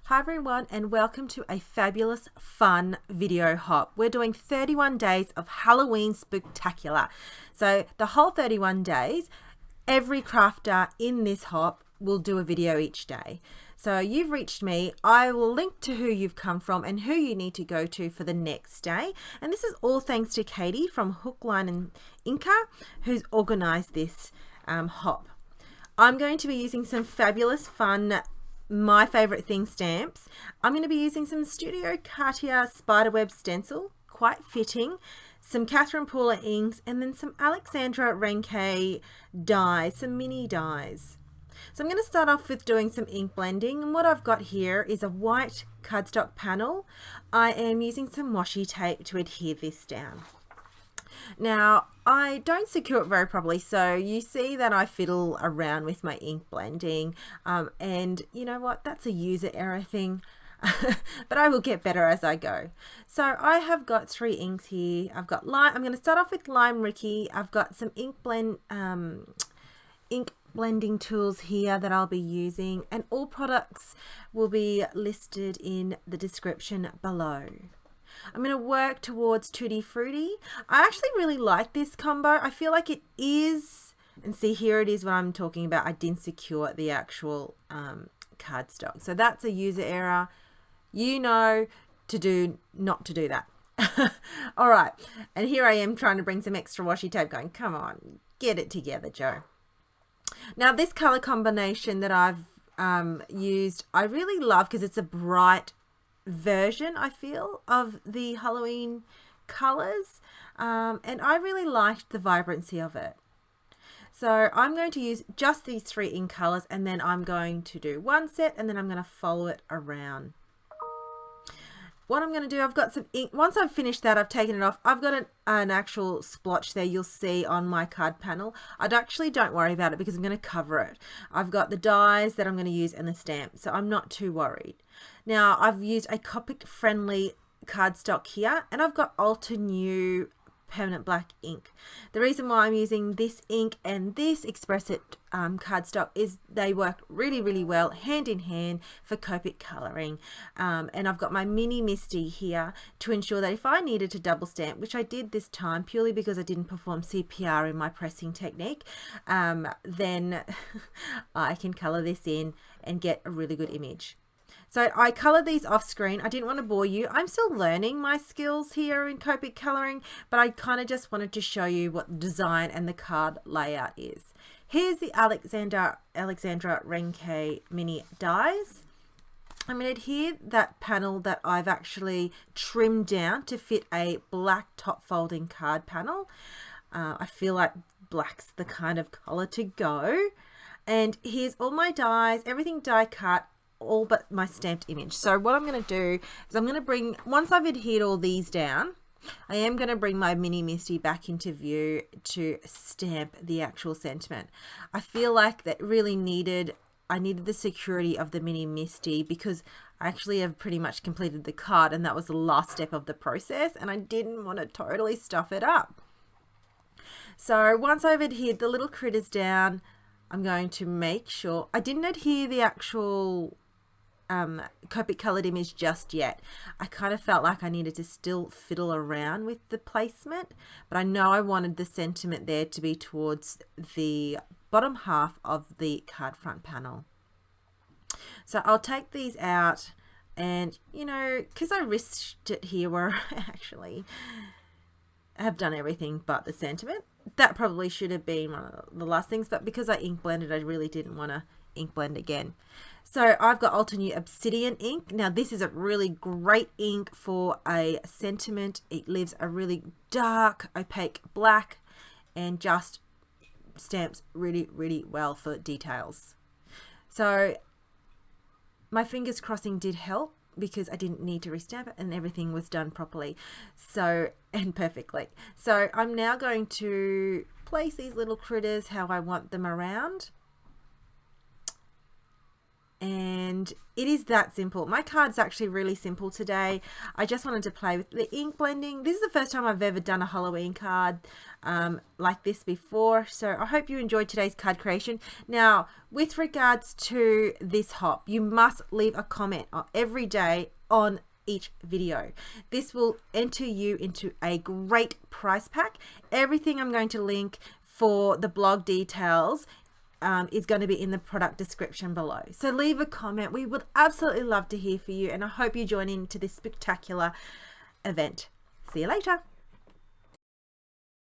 Hi everyone, and welcome to a fabulous fun video hop. We're doing 31 days of Halloween Spooktacular. So the whole 31 days, every crafter in this hop will do a video each day. So you've reached me. I will link to who you've come from and who you need to go to for the next day. And this is all thanks to Katy from Hook, Line and Inca, who's organized this hop. I'm going to be using some fabulous fun my favorite thing stamps. I'm going to be using some Studio Katia spiderweb stencil, quite fitting, some Catherine Paula inks, and then some Alexandra Renke dies, some mini dies. So I'm going to start off with doing some ink blending, and what I've got here is a white cardstock panel. I am using some washi tape to adhere this down. Now, I don't secure it very properly, so you see that I fiddle around with my ink blending, and you know what, that's a user error thing, but I will get better as I go. So I have got 3 inks here. I've got lime. I'm going to start off with lime Rickey. I've got some ink blending tools here that I'll be using, and all products will be listed in the description below. I'm going to work towards Tutti Frutti. I actually really like this combo. I feel like it is, and see here it is what I'm talking about. I didn't secure the actual cardstock. So that's a user error. You know not to do that. All right. And here I am trying to bring some extra washi tape going. Come on, get it together, Joe. Now this color combination that I've used, I really love because it's a bright version, I feel, of the Halloween colors, and I really liked the vibrancy of it. So I'm going to use just these 3 ink colors, and then I'm going to do one set, and then I'm going to follow it around. What I'm going to do, I've got some ink. Once I've finished that, I've taken it off. I've got an actual splotch there you'll see on my card panel. Don't worry about it because I'm going to cover it. I've got the dies that I'm going to use and the stamp, so I'm not too worried. Now, I've used a Copic-friendly cardstock here, and I've got Altenew permanent black ink. The reason why I'm using this ink and this Express It cardstock is they work really, really well hand in hand for Copic colouring. And I've got my mini Misty here to ensure that if I needed to double stamp, which I did this time purely because I didn't perform CPR in my pressing technique, then I can colour this in and get a really good image. So I coloured these off screen. I didn't want to bore you. I'm still learning my skills here in Copic colouring, but I kind of just wanted to show you what the design and the card layout is. Here's the Alexandra Renke mini dies. I'm going to adhere that panel that I've actually trimmed down to fit a black top folding card panel. I feel like black's the kind of colour to go. And here's all my dies, everything die cut, all but my stamped image. So what I'm going to do is I'm going to bring, once I've adhered all these down, I am going to bring my mini Misty back into view to stamp the actual sentiment. I feel like that really I needed the security of the mini Misty because I actually have pretty much completed the card, and that was the last step of the process, and I didn't want to totally stuff it up. So once I've adhered the little critters down, I'm going to make sure I didn't adhere the actual Copic coloured image just yet. I kind of felt like I needed to still fiddle around with the placement, but I know I wanted the sentiment there to be towards the bottom half of the card front panel. So I'll take these out, and you know, because I risked it here where I actually have done everything but the sentiment, that probably should have been one of the last things, but because I ink blended, I really didn't want to ink blend again. So I've got Altenew Obsidian ink. Now this is a really great ink for a sentiment. It leaves a really dark opaque black and just stamps really, really well for details. So my fingers crossing did help because I didn't need to restamp it and everything was done properly, so, and perfectly. So I'm now going to place these little critters how I want them around. and it is that simple. My card's actually really simple today. I just wanted to play with the ink blending. This is the first time I've ever done a Halloween card like this before, so I hope you enjoyed today's card creation. Now, with regards to this hop, you must leave a comment every day on each video. This will enter you into a great prize pack. Everything I'm going to link for the blog details is going to be in the product description below. So leave a comment. We would absolutely love to hear from you, and I hope you join into this spectacular event. See you later.